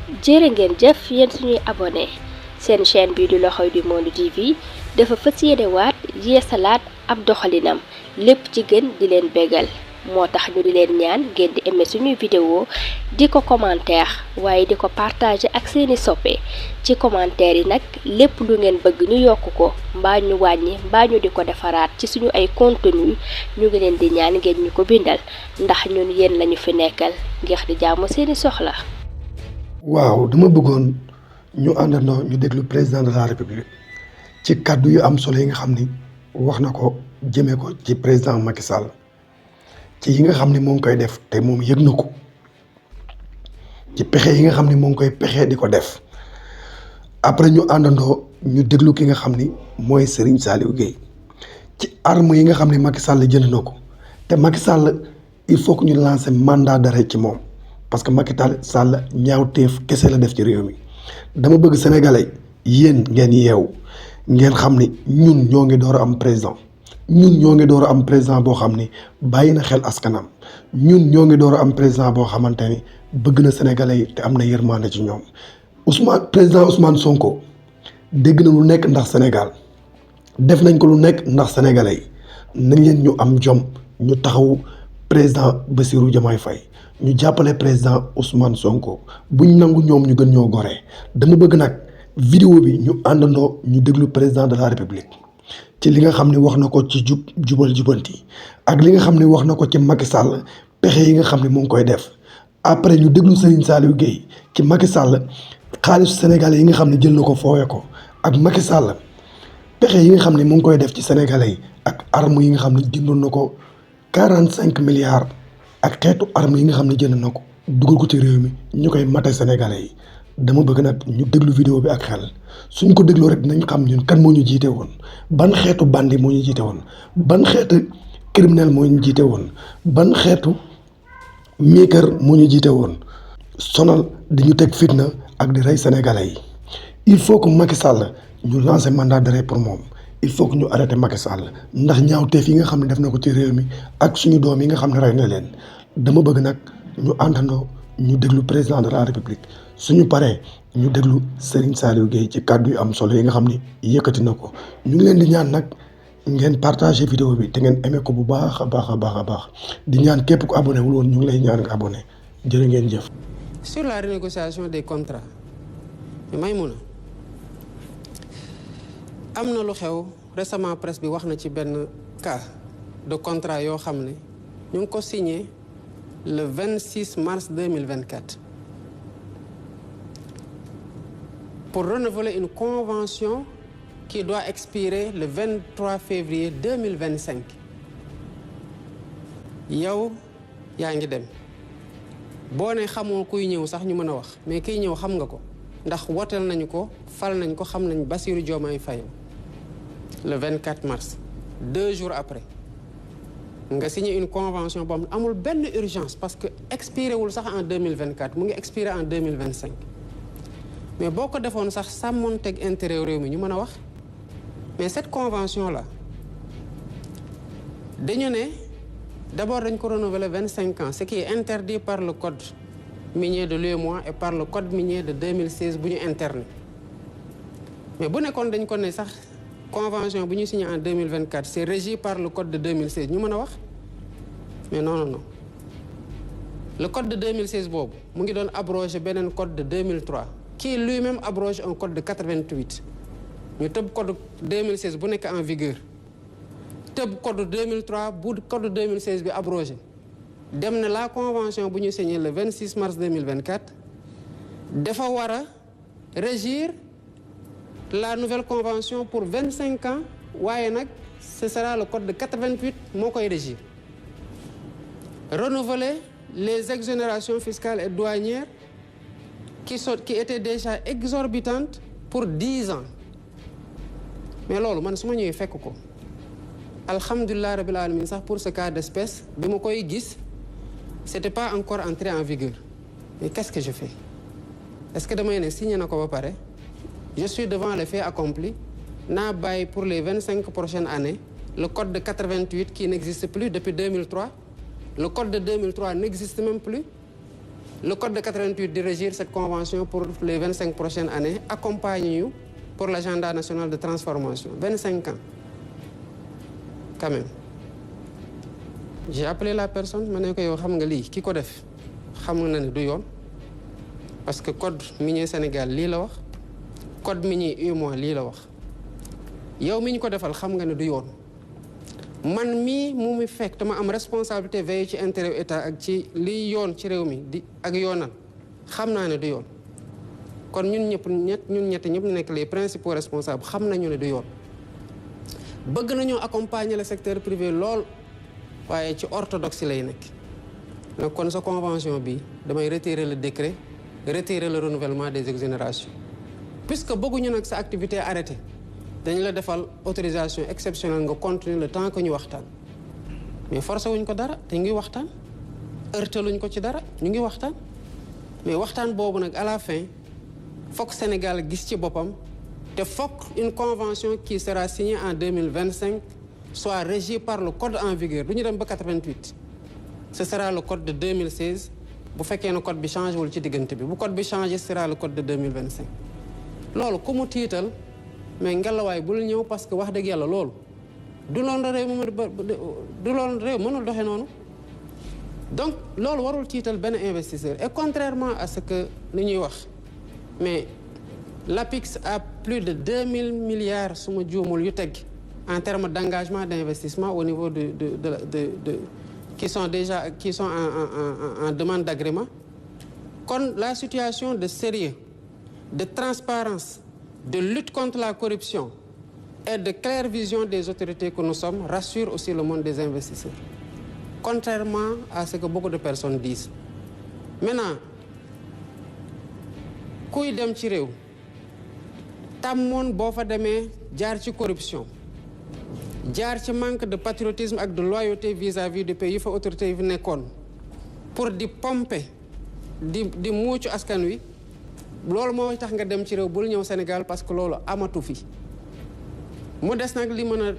jërë ngeen jëf yéen suñuy abonné seen chaîne bii di L'Oreille du Monde TV dafa fas yéene waat yeesalaat ab doxalinam lépp ci gën di leen bégal moo tax ñu di leen ñaan ngeen di aimé suñuy vidéo di ko commentaire waaye di ko partager ak seeni soppe ci commentaire yi nag lépp lu ngeen bëgg ñu yokk ko mbaa ñu wàññi mbaa ñu di ko defaraat ci suñu ay contenu ñu ngi leen di ñaan ngeen ñu ko bindal ndax ñun yéen lañu fi nekkal ngir di jaamu seeni soxla. waaw dama bëggoon ñu àndandoo ñu déglu président de la république ci kàddu yu am solo yi nga xam ni wax na ko jëmee ko ci président Macky Sall ci yi nga xam ni moo ngi koy def te moom yëg na ko ci pexe yi nga xam ni moo ngi koy pexe di ko def après ñu àndandoo ñu déglu ki nga xam ni mooy Serigne Saliou Gueye ci arme yi nga xam ni Macky Sall jënd na ko te Macky Sall il faut que ñu lancer mandat d'arrêt ci moom. parce que Macky Sall ñaawteef kese la def ci réew mi dama bëgg sénégalais yéen ngeen yeewu ngeen xam ni ñun ñoo ngi door a am président ñun ñoo ngi door a am président boo xam ni bàyyi na xel askanam ñun ñoo ngi door a am président boo xamante ni bëgg na sénégalais yi te am na yërmande ci ñoom président Ousmane Sonko dégg na lu nekk ndax Sénégal def nañ ko lu nekk ndax sénégalais yi nañ leen ñu am jom ñu taxaw président Bassirou Diomaye Faye ñu jàppale président Ousmane Sonko buñ nangu ñoom ñu gën ñoo goree dama bëgg nag vidéo bi ñu àndandoo ñu déglu président de la république ci li nga xam ne wax na ko ci jubal jubanti ak li nga xam ne wax na ko ci Macky Sall pexe yi nga xam ne mu ngi koy def après ñu déglu Serigne Saliou Gueye ci Macky Sall xaalisu sénégalais yi nga xam ne jël na ko foowee ko ak Macky Sall pexe yi nga xam ne mu ngi koy def ci sénégalais yi ak arme yi nga xam ne jëndoon na ko 45 milliards. ak xeetu arme yi nga xam ne jënd na ko dugal ko ci réew mi ñu koy mate sénégalais yi dama bëgg nag ñu déglu vidéo bi ak xel suñ ko dégloo rek dinañ xam ñun kan moo ñu jiite woon ban xeetu bandi moo ñu jiite woon ban xeetu criminel moo ñu jiite woon ban xeetu miikar moo ñu jiite woon sonal di ñu teg fitna ak di rey sénégalais yi il faut que Macky Sall ñu lancer mandat d'arrêt pour moom il faut que ñu arrêté Macky Sall ndax ñaawteef yi nga xam ne def na ko ci réew mi ak suñu doom yi nga xam ne rey na leen dama bëgg nag ñu àndandoo ñu déglu président de la république suñu paree ñu déglu Serigne Saliou Gueye ci kàddu yu am solo yi nga xam ni yëkkati na ko ñu ngi leen di ñaan nag ngeen partagé vidéo bi te ngeen aimé ko bu baax a baax a baax a baax di ñaan képp ku abonné wul woon ñu ngi lay ñaan nga abonné jërë ngeen jëf. Sur la renégociation des contrats Maïmouna am na lu xew récemment presse bi wax na ci benn cas de contrat yoo xam ne ñu ngi ko signé le 26 mars 2024 pour renouveler une convention qui doit expirer le 23 février 2025 yow yaa ngi dem boo ne xamoo kuy ñëw sax ñu mën a wax mais kiy ñëw xam nga ko ndax wooteel nañu ko fal nañ ko xam nañ Bassirou Diomaye Faye le 24 mars 2 jours après nga signé une convention boo xam ne amul benn urgence parce que expiré wul sax en 2024 mu ngi expiré en 2025 mais boo ko defoon sax sàmmonteeg intérêt réew mi ñu mën a wax mais cette convention là dañu ne d'abord dañ ko renouveler 25 ans ce qui est interdit par le code minier de l'UEMOA et par le code minier de 2016 bu ñu interné mais bu nekkoon dañ ko ne sax convention bu ñu signé en 2024 c'est régi par le code de 2016 ñu mën a wax mais non le code de 2016 boobu mu ngi doon abroger beneen code de 2003 qui lui-même abroge un code de 88 ñu tëb code 2016 bu nekk en vigueur tëb code 2003 bu code 2016 bi abrogé dem na la convention bu ñu signé le 26 mars 2024 dafa war a régir la nouvelle convention pour 25 ans waaye nag ce sera le code de 88 moo koy régir renouveler les exonérations fiscales et douanières qui étaient déjà exorbitantes pour 10 ans mais loolu man su ma ñëwee fekk ko alhamdulilah rabbil alamin sax pour ce cas d'espèce bi ma koy gis c'était pas encore entré en vigueur mais qu'est-ce que je fais est-ce que damay ne signé na ko ba pare je suis devant les faits accomplis naa bàyyi pour les 25 prochaines années le code de 88 qui n'existe plus depuis 2003 le code de 2003 n'existe même plus le code de 88 de régir cette convention pour les 25 prochaines années accompagne-nous pour l'agenda national de transformation 25 ans quand même. J'ai appelé la personne ma ne ko yow xam nga lii ki ko def xam nga ne du yoon parce que code minier Sénégal lii la wax code minier UEMOA lii la wax yow mi ñu ko defal xam nga ne du yoon man mii mu fekk dama am responsabilité veiller ci intérêt état ak ci liy yoon ci réew mi di ak yoonal xam naa ne du yoon kon ñun ñëpp ñun ñetti ñëpp ñu nekk les principaux responsables xam nañu ne du yoon bëgg nañoo accompagner le secteur privé lool waaye ci orthodoxie lay nekk donc kon sa convention bi damay retirer le décret retirer le renouvellement des exonérations puisque bëgguñu nag sa activité arrêtée dañ la defal autorisation exceptionnelle nga continuer le temps que ñu waxtaan mais forcé wuñ ko dara te ngi waxtaan heurteluñ ko ci dara ñu ngi waxtaan mais waxtaan boobu nag à la fin fokk Sénégal gis ci boppam te fokk une convention qui sera signée en 2025 soit régie par le code en vigueur du ñu dem ba 88 ce sera le code de 2016 bu fekkee ne code bi changé wul ci diggante bi bu code bi changé ce sera le code de 2025 loolu ku mu tiital mais ngelawaay bul ñëw parce que wax dëgg yàlla loolu du loolu réew du loolu réew mënul doxe noonu donc loolu warul tiital benn investisseur et contrairement à ce que li ñuy wax mais l'APIX a plus de 2000 milliards su ma juumul yu teg en termes d'engagement d'investissement au niveau de qui sont en demande d'agrément kon la situation de sérieux de transparence de lutte contre la corruption et de claire vision des autorités que nous sommes rassure aussi le monde des investisseurs contrairement à ce que beaucoup de personnes disent maintenant kuy dem ci réew tàmmoon boo fa demee jaar ci corruption jaar ci manque de patriotisme ak de loyauté vis-à-vis du pays yi fa autorités yi fi nekkoon pour di pomper di muucu askan wi loolu moo tax nga dem ci réew bul ñëw Sénégal parce que loolu amatu fi mu des nag li mën a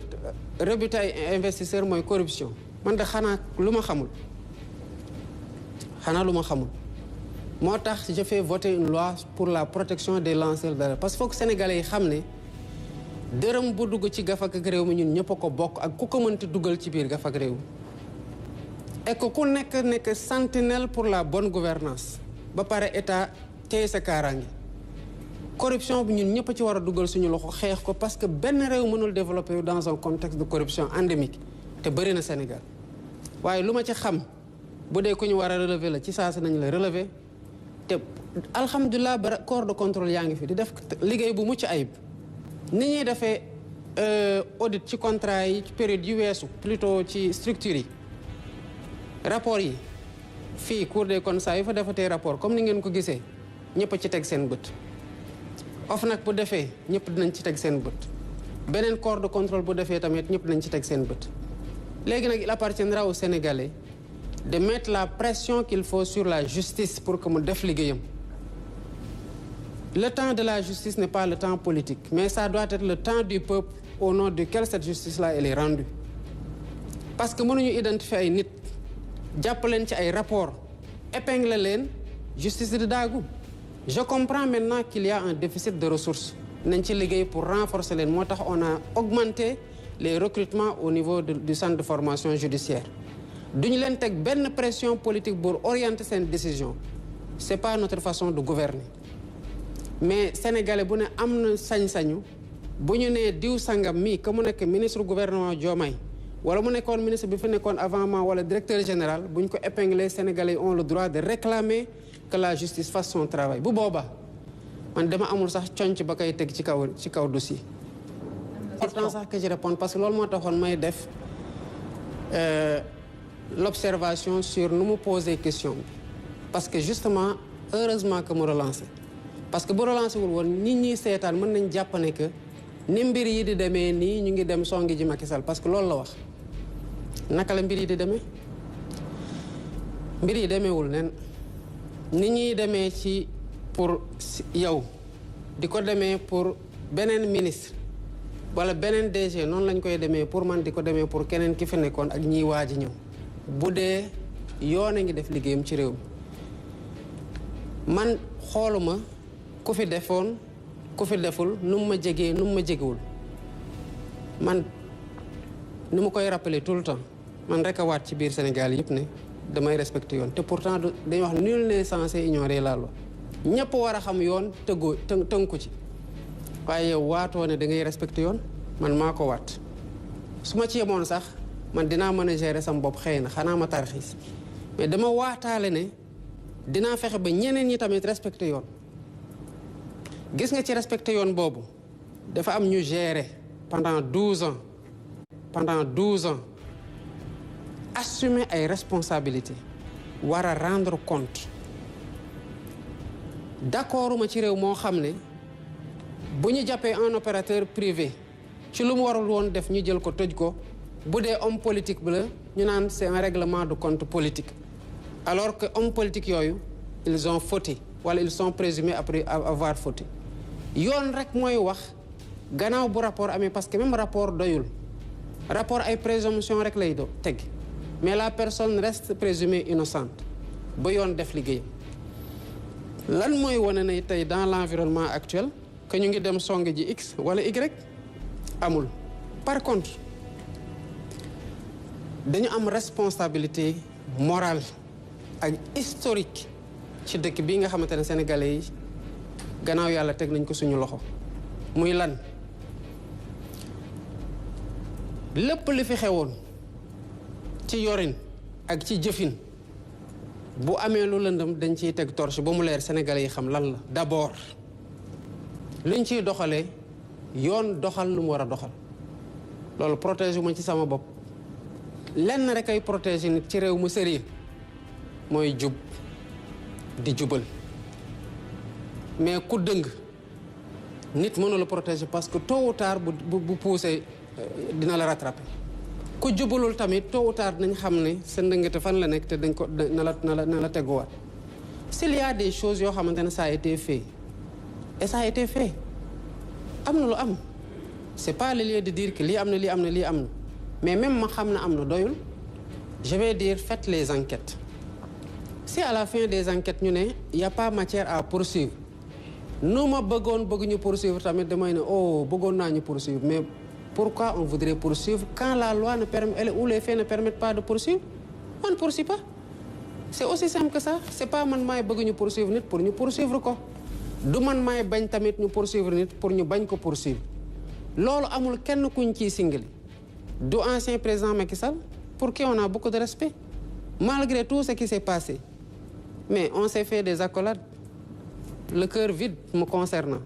rebuter ay investisseurs mooy corruption man de xanaa lu ma xamul moo tax je fais voter une loi pour la protection des lanceurs d'alerte parce que foog sénégalais yi xam ne dërëm bu dugg ci gafak ak réew mi ñun ñëpp a ko bokk ak ku ko mënti dugal ci biir gafak réew et que ku nekk sentinelle pour la bonne gouvernance ba pare état tey sa kaaraange corruption bi ñun ñëpp ci war a dugal suñu loxo xeex ko parce que benn réew mënul développer dans un contexte de corruption endémique te bëri na Sénégal waaye lu ma ci xam bu dee ku ñu war a relever la ci saa si nañ la relever te alhamdulilah ba corps de contrôle yaa ngi fi di def liggéey bu mucc ayib ni ñuy defee audit ci contrat yi ci période yu weesu plutôt ci structure yi rapport yi fii Cour des comptes saa yu fa defatee rapport comme ni ngeen ko gisee ñëpp a ci teg seen bët OFNAC bu defee ñëpp dinañ ci teg seen bët beneen corps de contrôle bu defee tamit ñëpp dinañ ci teg seen bët léegi nag il appartiendra aux Sénégalais de mettre la pression qu'il faut sur la justice pour que mu def liggéeyam le temps de la justice n'est pas le temps politique mais ça doit être le temps du peuple au nom duquel cette justice-là elle est rendue parce que mënuñu identifier ay nit jàpp leen ci ay rapport épingler leen justice di daagu je comprends maintenant qu'il y a un déficit de ressources nañ ci liggéey pour renforcer leen moo tax on a augmenté les recrutements au niveau du centre de formation judiciaire duñu leen teg benn pression politique pour orienter seen décision c'est pas notre façon de gouverner mais sénégalais bu ne am na sañ-sañu bu ñu nee diw sangam mii que mu nekk ministre gouvernement Diomaye wala mu nekkoon ministre bi fi nekkoon avant moi wala directeur général bu ñu ko épingler sénégalais ont le droit de réclamer que la justice fasse son travail bu boobaa man dama amul sax conc ba koy teg ci kaw dossier. important sax que je réponde parce que loolu moo taxoon may def l'observation sur nu mu poser question bi parce que justement heureusement que mu relancé parce que bu relancé wul woon nit ñi seetaan mën nañ jàpp ne que ni mbir yi di demee nii ñu ngi dem songi ji Macky Sall parce que loolu la wax naka la mbir yi di demee mbir yi demeewul nen ni ñuy demee ci pour yow di ko demee pour beneen ministre wala beneen DG noonu lañ koy demee pour man di ko demee pour keneen ki fi nekkoon ak ñiy waaj ñëw bu dee yoon a ngi def liggéeyam ci réew mi man xooluma ku fi defoon ku fi deful nu mu ma jegee nu mu ma jegewul man ni ma koy rappeler tout le temps man rek a waat ci biir Sénégal yëpp ne damay respecter yoon te pourtant dañuy wax nul n'est censé ignorer la loi ñëpp war a xam yoon tënku ci waaye yow waatoo ne da ngay respecter yoon man maa ko waat su ma ci yemoon sax man dinaa mën a gérer sama bopp xëy na xanaa ma tarxiis mais dama waataale ne dinaa fexe ba ñeneen ñi tamit respecter yoon gis nga ci respecter yoon boobu dafa am ñu gérer pendant 12 ans assumer ay responsabilités war a rendre compte d'accorduma ci réew moo xam ne bu ñu jàppee un opérateur privé ci lu mu warul woon def ñu jël ko tëj ko bu dee homme politique bi la ñu naan c'est un règlement de compte politique alors que homme politique yooyu ils ont fauté wala ils sont présumés après avoir fauté yoon rek mooy wax gannaaw bu rapport amee parce que même rapport doyul rapport ay présomption rek lay teg mais la personne reste présumée innocente ba yoon def liggéeyam lan mooy wane ne tey dans l'environnement actuel que ñu ngi dem song ji X wala Y amul par contre dañu am responsabilité morale ak historique ci dëkk bi nga xamante ne sénégalais yi gannaaw yàlla teg nañ ko suñu loxo muy lan lépp li fi xewoon ci yorin ak ci jëfin bu amee lu lëndëm dañ ciy teg torche ba mu leer sénégalais yi xam lan la d'abord liñ ciy doxalee yoon doxal lu mu war a doxal loolu protéger ma ci sama bopp lenn rek ay protéger nit ci réew mu sérieux mooy jub di jubal mais ku dëng nit mënu la protéger parce que tôt ou tard bu poussé dina la rattraper ku jubalul tamit tôt ou tard nañ xam ne sa ndëngate fan la nekk te dañ ko na la teguwaat s'il y a des choses yoo xamante ne ça a été fait et ça a été fait am na lu am c'est pas le lieu de dire que lii am na lii am na lii am na mais même ma xam na am na doyul je vais dire faites les enquêtes si à la fin des enquêtes ñu ne y a pas matière à poursuivre nu ma bëgg ñu poursuivre tamit damay ne oh bëggoon naa ñu poursuivre mais pourquoi on voudrait poursuivre quand la loi ne permet ou les faits ne permettent pas de poursuivre on ne poursuit pas c'est aussi simple que ça c'est pas man maay bëgg ñu poursuivre nit pour ñu poursuivre ko du man maay bañ tamit ñu poursuivre nit pour ñu bañ ko poursuivre loolu amul kenn kuñ ciy singali du ancien président Macky Sall pour qui on a beaucoup de respect malgré tout ce qui s'est passé mais on s'est fait des accolades le cœur vide me concernant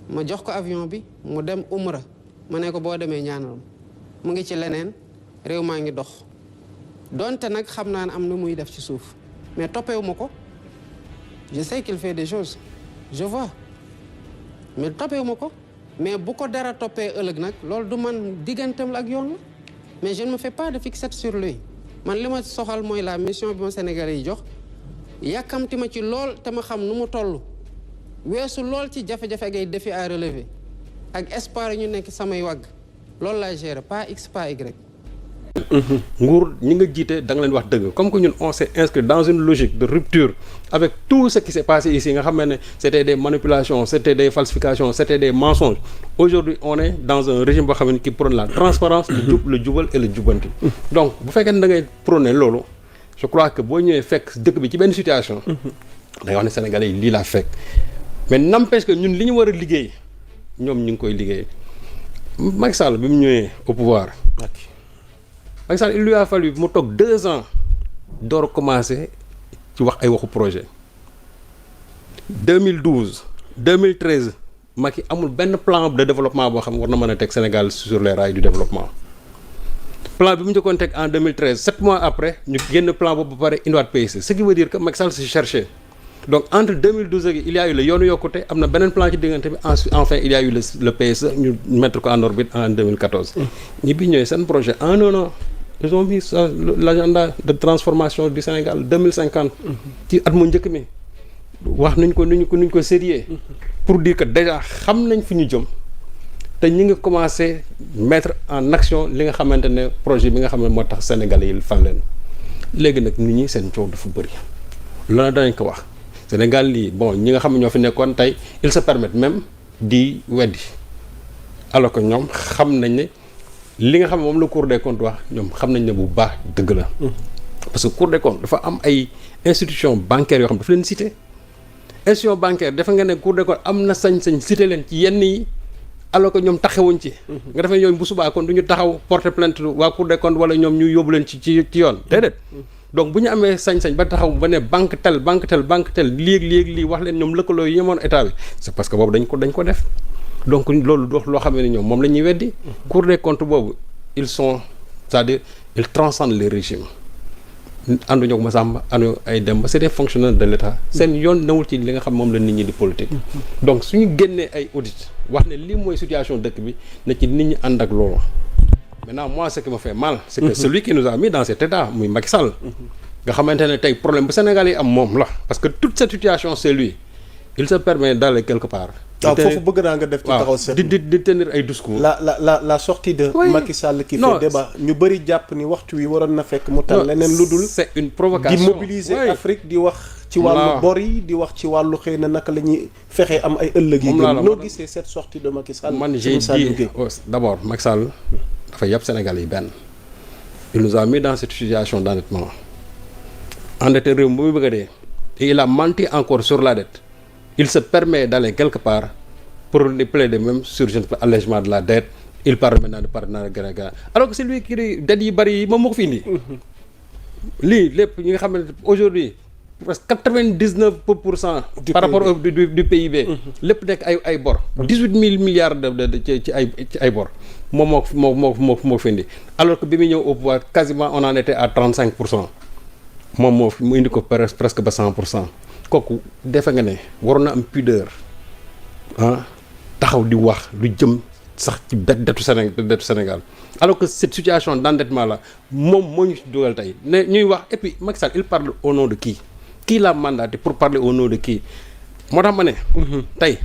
ma jox ko avion bi mu dem Umra ma ne ko boo demee ñaanal mu ngi ci leneen réew maa ngi dox donte nag xam naa ne am na muy def ci suuf mais toppewu ma ko je sais qu'il fait des choses je vois mais toppewu ma ko mais bu ko dara toppee ëllëg nag loolu du man digganteem la ak yoon la mais je ne me fais pas de fixette sur lui man li ma soxal mooy la mission bi ma Sénégalais yi jox yàkkamti ma ci lool te ma xam nu mu toll weesu lool ci jafe-jafe ak ay défis à relever ak espoir yi ñu nekk samay wagg loolu laa gérer pas X pas Y. nguur ñi nga jiite da nga leen wax dëgg comme que ñun on s'est inscrit dans une logique de rupture avec tout ce qui s'est passé ici nga xam ne c'était des manipulations c'était des falsifications c'était des mensonges aujourd'hui on est dans un régime boo xam ne qui prône la transparence le jub le jubal et le jubanti donc bu fekkee ne da ngay prôner loolu je crois que boo ñëwee fekk dëkk bi ci benn situation da ngay wax ne Sénégalais yi lii laa fekk mais n'empêche que ñun li ñu war a liggéey ñoom ñu ngi koy liggéey Macky Sall bi mu ñëwee au pouvoir Macky Sall il lui a fallu mu toog 2 ans door a commencer ci wax ay waxu projet 2012 2013 Macky amul benn plan de développement boo xam ne war na mën a teg Sénégal sur les rails du développement plan bi mu njëkkoon teg en 2013 7 mois après ñu génn plan boobu ba pare indiwaat PSE ce qui veut dire que Macky Sall se cherchait donc entre 2012 ak il y a eu le yoonu yokkute am na beneen plan ci diggante bi enfin il y a eu le PSE ñu mettre ko en orbite en 2014 ñi bi ñëwee seen projet en un an ils ont mis l'agenda de transformation du Sénégal 2050 ci at mu njëkk mi wax nuñ ko sérieux pour dire que déjà xam nañ fi ñu jëm te ñu ngi commencé mettre en action li nga xamante ne projet bi nga xam ne moo tax Sénégalais yi fal leen léegi nag nit ñi seen coow dafa bëri loolu danañ ko wax Sénégal lii bon ñi nga xam ne ñoo fi nekkoon tey ils se permettent même di weddi alors que ñoom xam nañ ne li nga xam ne moom la Cour des comptes wax ñoom xam nañ ne bu baax dëgg la. parce que Cour des comptes dafa am ay institutions bancaires yoo xam dafa leen cité. institution bancaire dafa nga ne Cour des comptes am na sañ-sañ cité leen ci yenn yi alors que ñoom taxawuñ ci. nga defee ñoom bu subaa kon du ñu taxaw porter plainte waa Cour des comptes wala ñoom ñu yóbbu leen ci yoon déedéet. donc bu ñu amee sañ-sañ ba taxaw ba ne banque tel lii wax leen ñoom lëkkaloo yi yemoon état bi c'est parce que boobu dañ ko def donc loolu dox loo xam ne ñoom moom la ñuy weddi. Cour des comptes boobu ils sont c'est-à-dire ils transcendent les régimes. ànduñu ak Massamba ànduñu ay Demba c'est des fonctionnaires de l'État seen yoon newul ci li nga xam moom la nit ñi di politique. donc suñu génnee ay audit wax ne lii mooy situation dëkk bi na ci nit ñi ànd ak loolu. maintenant moi ce qui me fait mal c'est que celui qui nous a mis dans cet état muy Macky Sall nga xamante ne tey problème bu Sénégal yi am moom la parce que toute cette situation c'est lui il se permet d'aller quelque part. waaw foofu bëgg naa nga def ci taxaw seet di tenir ay discours. la sortie de Macky Sall qui fait débat ñu bëri jàpp ni waxtu wi waroon na fekk mu tal leneen lu dul c'est une provocation di mobiliser Afrique di wax ci wàllu bor yi di wax ci wàllu xëy na naka la ñuy fexee am ay ëllëg yi gën noo gisee cette sortie de Macky Sall. man j'ai dit d'abord Macky Sall dafa yàpp Sénégal yi benn il nous a mis dans cette situation d'endettement endetté réew mi bu muy bëgg a dee et il a menti encore sur la dette. Il se permet d'aller quelque part pour plaider même sur allègement de la dette. Il parle maintenant de partenariat Sénégal alors que c'est lui qui dit dette yi bari yi moom moo ko fi indi. lii lépp ñi nga xam ne aujourd'hui presque 99% par rapport au du PIB. lépp nekk ay bor. 18 000 milliards de ci ay bor moom moo fi indi alors que bi muy ñëw au pouvoir quasiment on en était à 35%. moom mu indi ko presque ba 100%. kooku defe nga ne waroon na am pudeur taxaw di wax lu jëm sax ci dettu Sénégal alors que cette situation d'endettement là moom moo ñu dugal tey ne ñuy wax et puis Macky Sall il parle au nom de qui l'a mandaté pour parler au nom de qui moo tax ma ne tey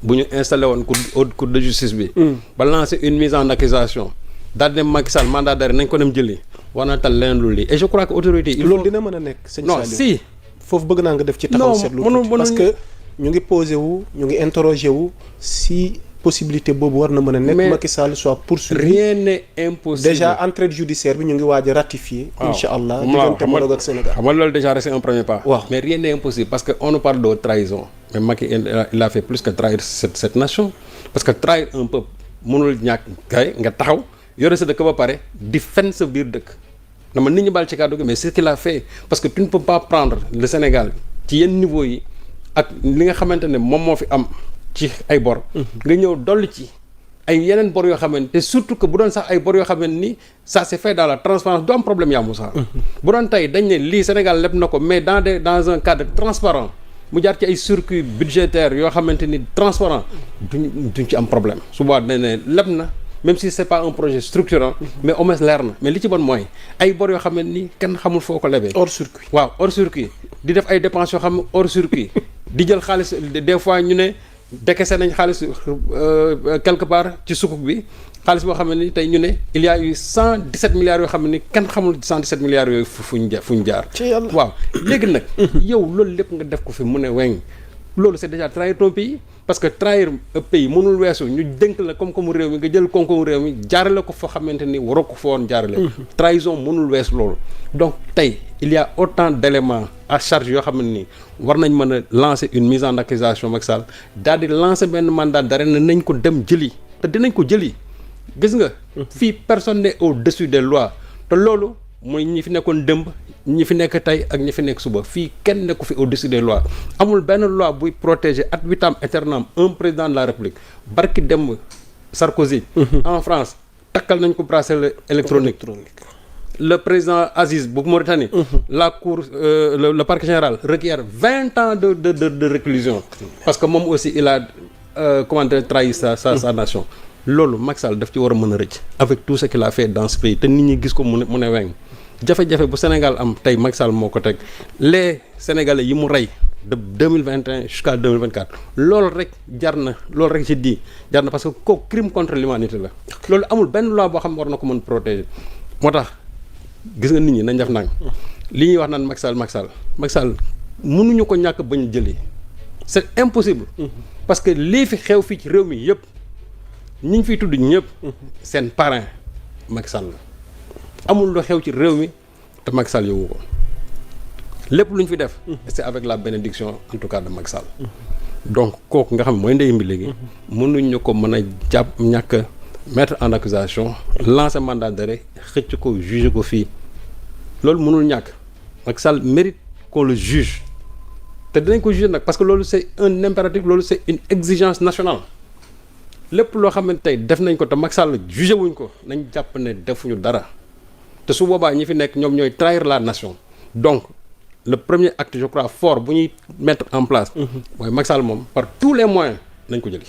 bu ñu installé woon cour de justice bi ba lancer une mise en accusation daal dem Macky Sall mandat d'arrêt nañ ko dem jëli war na tal leneen lu lii et je crois que autorité loolu dina mën a nekk sëñ non si foofu bëgg naa nga def ci taxaw seetlu parce que ñu ngi posé wu ñu ngi interrogé wu si possibilité boobu war na mën a nekk Macky Sall soit poursuivi. Rien n'est impossible. Déjà entrée judiciaire bi ñu ngi waaj a ratifier. incha allah diggante Maroc ak Sénégal. xam nga loolu déjà c'est un premier pas. waaw mais rien n'est impossible parce que on nous parle de trahison mais Macky il a fait plus que trahir cette nation parce que trahir un peuple mënul ñàkk kay nga taxaw yore sa dëkk ba pare di fen sa biir dëkk. dama nit ñi baal ci kàddu gi mais c'est ce qu'il a fait parce que tu ne peux pas prendre le Sénégal ci yenn niveau yi ak li nga xamante ne moom moo fi am ci ay bor. nga ñëw dolli ci ay yeneen bor yoo xamante te surtout que bu doon sax ay bor yoo xamante ni ça s'est fait dans la transparence du am problème yaa Moussa. bu doon tey dañ ne lii Sénégal leb na ko mais dans un cadre transparent mu jaar ci ay circuit budgétaire yoo xamante ni transparent duñ ci am problème su boobaa dañ ne leb na. même si c'est pas un projet structurant mais au moins leer na mais li ci bon mooy ay bor yoo xam ne ni kenn xamul foo ko lebee hors circuit waaw hors circuit di def ay dépenses yoo xam ne hors circuit di jël xaalis des fois ñu ne décaissé nañ xaalis quelque part ci sukuk bi xaalis boo xam ne ni tey ñu ne il y a eu 117 milliards yoo xam ne ni kenn xamul 117 milliards yooyu fu ñu jaar waaw léegi nag yow loolu lépp nga def ko fi mu ne weng loolu c'est déjà trahir ton pays parce que trahir pays mënul weesu ñu dénk la koom-koomu réew mi nga jël koom-koomu réew mi jaarale ko foo xamante ni waroo ko fa woon jaarale trahison mënul weesu loolu donc tey il y a autant d'éléments à charge yoo xam ne ni war nañ mën a lancer une mise en accusation Macky Sall daal di lancer benn mandat d'arrêt ne nañ ko dem jëli te dinañ ko jëli gis nga fii personne n'est au-dessus des lois te loolu mooy ñi fi nekkoon dëmb ñi fi nekk tey ak ñi fi nekk suba fii kenn nekku fi au-dessus des lois amul benn loi buy protéger ad vitam aeternam un président de la République barki dem Sarkozy en France takkal nañ ko bracelet électronique le président Aziz bu Mauritanie la cour le parquet général requiert 20 ans de réclusion parce que moom aussi il a comment dire trahi sa nation loolu Macky Sall daf ci war a mën a rëcc avec tout ce qu'il a fait dans ce pays te nit ñi gis ko mu ne weng jafe-jafe bu Sénégal am tey Macky Sall moo ko teg les Sénégalais yi mu rey de 2021 jusqu'à 2024 loolu rek jar na loolu rek ci di jar na parce que kooku crime contre l'humanité la loolu amul benn loi boo xam ne war na ko mën protéger moo tax gis nga nit ñi nañ def nang li ñuy wax naan Macky Sall mënuñu ko ñàkk bañ jëlee c'est impossible. parce que lii fi xew fii ci réew mi yëpp ñi ñu fiy tudd ñëpp. seen parrain Macky Sall la amul lu xew ci réew mi te Macky Sall yëngu ko lépp lu ñu fi def. c'est avec la bénédiction en tout cas de Macky Sall. donc kooku nga xam ne mooy ndey mbi léegi. mënuñu ko mën a jàpp ñàkk mettre en accusation lancer mandat d'arrêt xëcc ko juger ko fii loolu mënul ñàkk Macky Sall mérite qu'on le juge te dinañ ko juger nag parce que loolu c'est un impératif loolu c'est une exigence nationale lépp loo xam ne tey def nañ ko te Macky Sall juger wuñ ko nañ jàpp ne defuñu dara te su boobaa ñi fi nekk ñoom ñooy trahir la nation donc le premier acte je crois fort bu ñuy mettre en place mooy Macky Sall moom par tous les moyens nañ ko jëli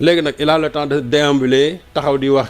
léegi nag il a le temps de déambuler taxaw di wax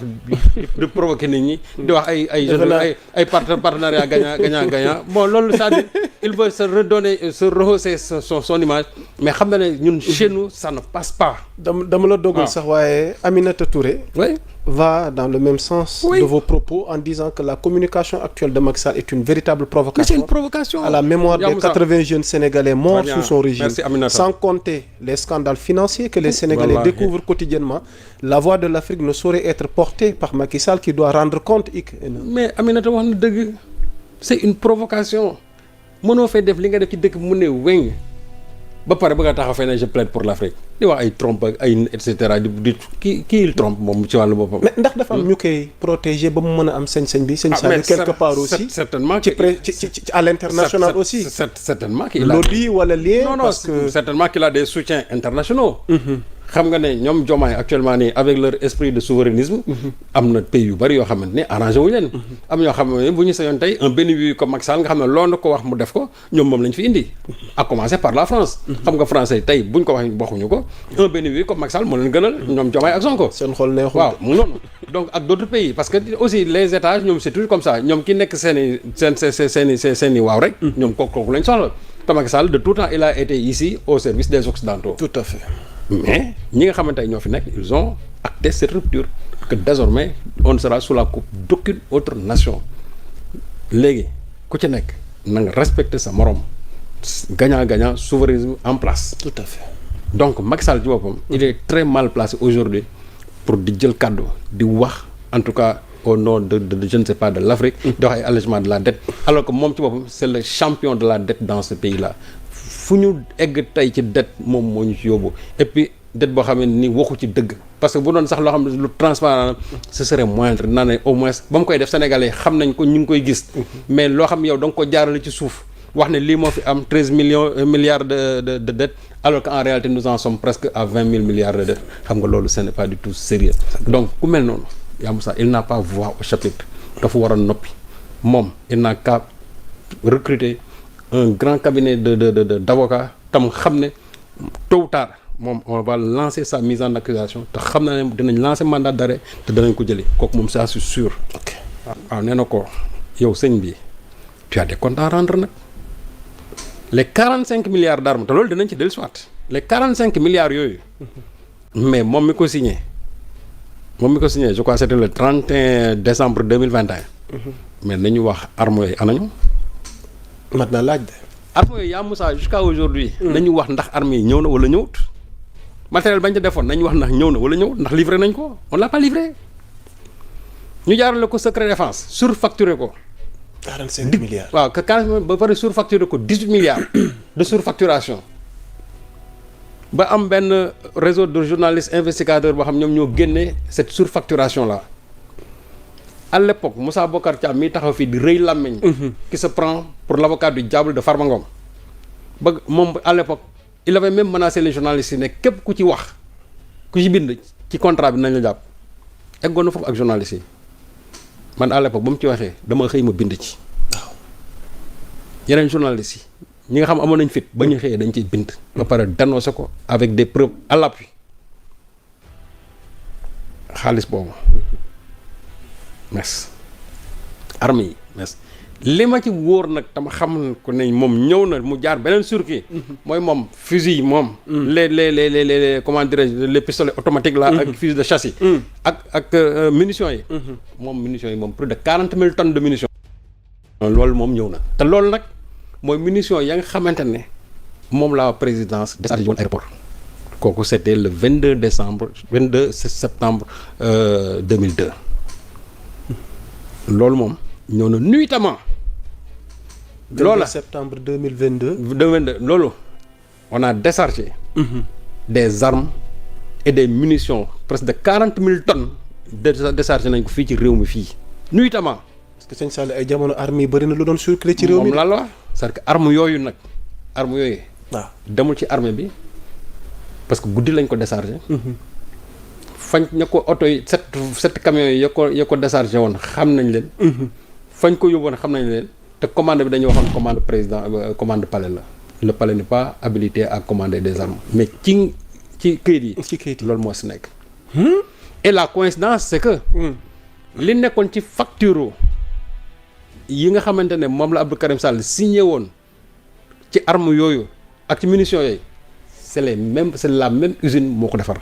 di provoquer nit ñi di wax ay partenariat gagnant bon loolu c'est-à-dire il veut se redonner se rehausser son image mais xam na ne ñun chez nous ça ne passe pas. dama la dogal sax waaye Aminata Touré. oui. va dans le même sens de vos propos en disant que la communication actuelle de Macky Sall est une véritable provocation. Mais c'est une provocation. À la mémoire des 80 jeunes Sénégalais morts sous son régime. Merci, Aminata. Sans compter les scandales financiers que les Sénégalais découvrent quotidiennement. La voix de l'Afrique ne saurait être portée par Macky Sall qui doit rendre compte. Mais Aminata wax na dëgg c'est une provocation mënoo fay def li nga def ci dëkk mu ne wéng ba pare ba nga taxaw fay ne je plaide pour l'Afrique di wax ay trompe ak ay et cetera di kii il trompe moom ci wàllu boppam. mais ndax dafa am ñu koy protéger ba mu mën a am sañ-sañ bi. sañ-sañ quelque part aussi certainement ci à l'international aussi. certainement qu'il a lobby wala lien. non parce que certainement qu'il a des soutiens internationaux. xam nga ne ñoom Diomaye actuellement nii avec leur esprit de souverainisme. am na pays yu bari yoo xamante ne arrangé wuñu leen. am ñoo xam ne bu ñu sañoon tey un bénéfice comme Macky Sall nga xam ne loolu ko wax mu def ko ñoom moom lañ fi indi. à commencer par la France. xam nga français tey buñ ko waxuñu ko un bénéfice comme Macky Sall moo leen gënal ñoom Diomaye ak Sonko. seen xol neexul waaw mu noonu donc ak d'autres pays parce que aussi les états ñoom c'est toujours comme ça ñoom ki nekk seen i waaw rek. ñoom kooku lañ soxla te Macky Sall de tout temps il a été ici au service des occidentaux. tout à fait. mais ñi nga xamante ne ñoo fi nekk ils ont acté cette rupture que désormais on sera sous la coupe d'aucune autre nation léegi ku ci nekk na nga respecter sa morom gagnant souverainisme en place. tout à fait. donc Macky Sall ci boppam il est très mal placé aujourd'hui pour di jël kàddu di wax en tout cas au nom de je ne sais pas de l'Afrique di wax ay allègement de la dette alors que moom ci boppam c'est le champion de la dette dans ce pays-là fu ñu egg tey ci dette moom moo ñu ci yóbbu et puis dette boo xam ne ni waxu ci dëgg parce que bu doon sax loo xam ne lu transparent ce serait moindre naa ne au moins ba mu koy def Sénégalais xam nañ ko ñu ngi koy gis mais loo xam ne yow da nga ko jaarale ci suuf wax ne lii moo fi am 13 milliards de dette alors qu'en réalité nous en sommes presque à 20 000 milliards de dette xam nga loolu ce n'est pas du tout sérieux donc ku mel noonu yaa Moussa il n'a pas voix au chapitre dafa war a noppi moom il n'a qu'à recruter un grand cabinet d'avocats tam xam ne tôt ou tard moom on va lancer sa mise en accusation te xam na ne dinañ lancer mandat d'arrêt te danañ ko jëli kooku moom ça c'est sûr. ok waaw nee na ko yow sëñ bi tu as des comptes à rendre nag les 45 milliards d'armes te loolu dinañ ci dellusiwaat les 45 milliards yooyu mais moom mi ko signé je crois c'était le 31 décembre 2021. mais nañu wax armes yooyu anañu. mat na laaj de. armes yooyu yaa Moussa jusqu'à aujourd'hui nañu wax ndax armes yi ñëw na wala ñëwut matériel bañ ca defoon nañu wax ndax ñëw na wala ñëwut ndax livré nañ ko on l'a pas livré ñu jaarale ko secret défense surfacturé ko. 45 milliards. waaw que quand ba pare surfacturé ko 18 milliards de surfacturation ba am benn réseau de journalistes investigateurs boo xam ñoom ñoo génnee cette surfacturation là. à l'époque Moussa Bocar Thiam mi taxaw fii di rëy làmmiñ qui se prend pour l'avocat du diable de Farba Ngom ba moom à l'époque il avait même menacé les journalistes yi ne képp ku ci wax ku ci bind ci contrat bi nañ la jàpp eggoon na foofu ak journalistes yi man à l'époque ba mu ci waxee dama xëy ma bind ci waaw yeneen journalistes yi ñi nga xam amoon nañ fit ba ñu xëyee dañ ciy bind ba pare dénoncer ko avec des preuves à l'appui xaalis boobu mes armes yi mes li ma ci wóor nag tama xam ko ne moom ñëw na mu jaar beneen circuit mooy moom fusil yi moom les comment dirais-je les pistolets automatiques là ak fusil de chasse yi ak munitions yi moom munitions yi moom plus de 40 000 tonnes de munitions loolu moom ñëw na te loolu nag mooy munitions ya nga xamante ne moom la présidence déchargé woon aéroport kooku c'était le 22 septembre 2002 loolu moom ñëw na nuitamment. loola 22 septembre 2022. 2022 loolu on a déchargé. Des armes et des munitions presque de 40 000 tonnes déchargé nañ ko fii ci réew mi fii nuitamment. parce que sëñ Sall ay jamono armes yi bëri na lu doon circuler ci réew mi. moom la wax c'est que armes yooyu nag armes yooyu. waaw demul ci armée bi parce que guddi lañ ko déchargé. fañ ña ko oto yi sept camions yi ya ko déchargé woon xam nañ leen. fañ ko yóbboon xam nañ leen te commande bi dañuy waxoon commande président commande palais la. Le palais n'est pas habilité à commander des armes mais ci këyit yi. ci këyit yi loolu moo si nekk. et la coïncidence c'est que. li nekkoon ci facture yi nga xamante ne moom la Abdou Karim Sall signé woon ci armes yooyu ak ci munitions yooyu c'est la même usine moo ko defar.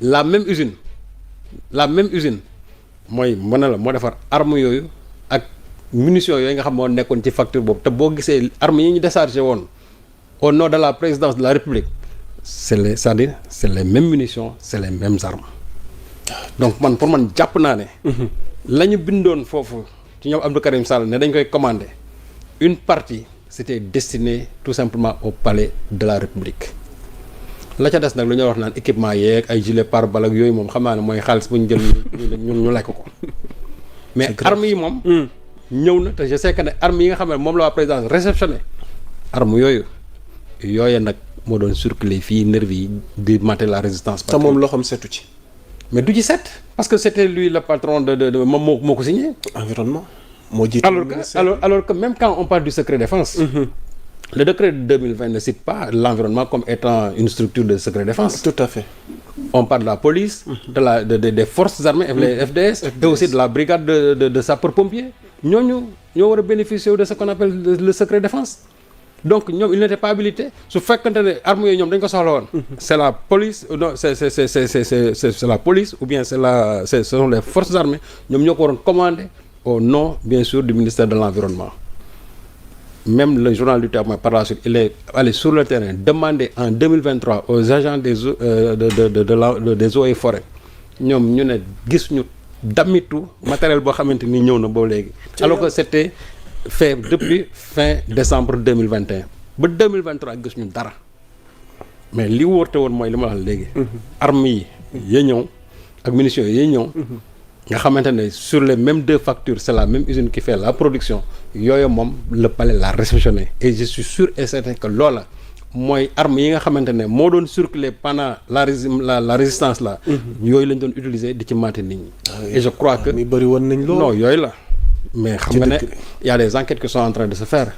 la même usine mooy mën na la moo defar armes yooyu ak munitions yooyu nga xam moo nekkoon ci facture boobu te boo gisee armes yi ñu déchargé woon au nom de la présidence de la République c'est-à-dire c'est les mêmes munitions c'est les mêmes armes. donc pour man jàpp naa ne. la ñu bindoon foofu ci ñoom Abdou Karim Sall ne dañ koy commander une partie c'était destiné tout simplement au palais de la République. la ca des nag lu ñuy wax naan équipement yeeg ay gilet pare-balles ak yooyu moom xam naa ne mooy xaalis bu ñu jël ñu lekk ko. mais armes yi moom. ñëw na te je sais que ne armes yi nga xam ne moom la waa présidence réceptionné armes yooyu nag moo doon circuler fii nervi yi di mater la résistance. te moom loxoom setu ci. mais du ci set parce que c'était lui le patron de moom moo ko signé. environnement moo jiite. alors que même quand on parle du secret défense. Le décret de 2020 ne cite pas l'environnement comme étant une structure de secret défense. Tout à fait. On parle de la police, des forces armées, les FDS, et aussi de la brigade de sapeurs-pompiers. Ñoo war a bénéficier de ce qu'on appelle le secret défense. Donc ñoom il n'était pas habilité su fekkante ne armes yooyu ñoom dañ ko soxla woon. C'est la police non c'est la police ou bien ce sont les forces armées ñoom ñoo ko waroon commander au nom bien sûr du ministère de l'environnement. Même le journal du Témoin par la suite il est allé sur le terrain demander en 2023 aux agents des eaux des eaux et forêts ñoom ñu ne gis ñu damitu matériel boo xamante ni ñëw na boobu léegi. alors que c'était fait depuis fin décembre 2021 ba 2023 gis ñu dara mais li wóorte woon mooy li ma wax léegi. armes yi yee ñëw ak munitions yi ñëw. nga xamante ne sur les mêmes deux factures c'est la même usine qui fait la production yooyu moom le palais l'a réceptionné et je suis sûr et certain que loola mooy armes yi nga xamante ne moo doon circuler pendant la résistance là. yooyu lañ doon utiliser di ci maate nit ñi. et je crois que mi bëri woon nañ loolu. non yooyu la mais xam nga ne y a des enquêtes qui sont en train de se faire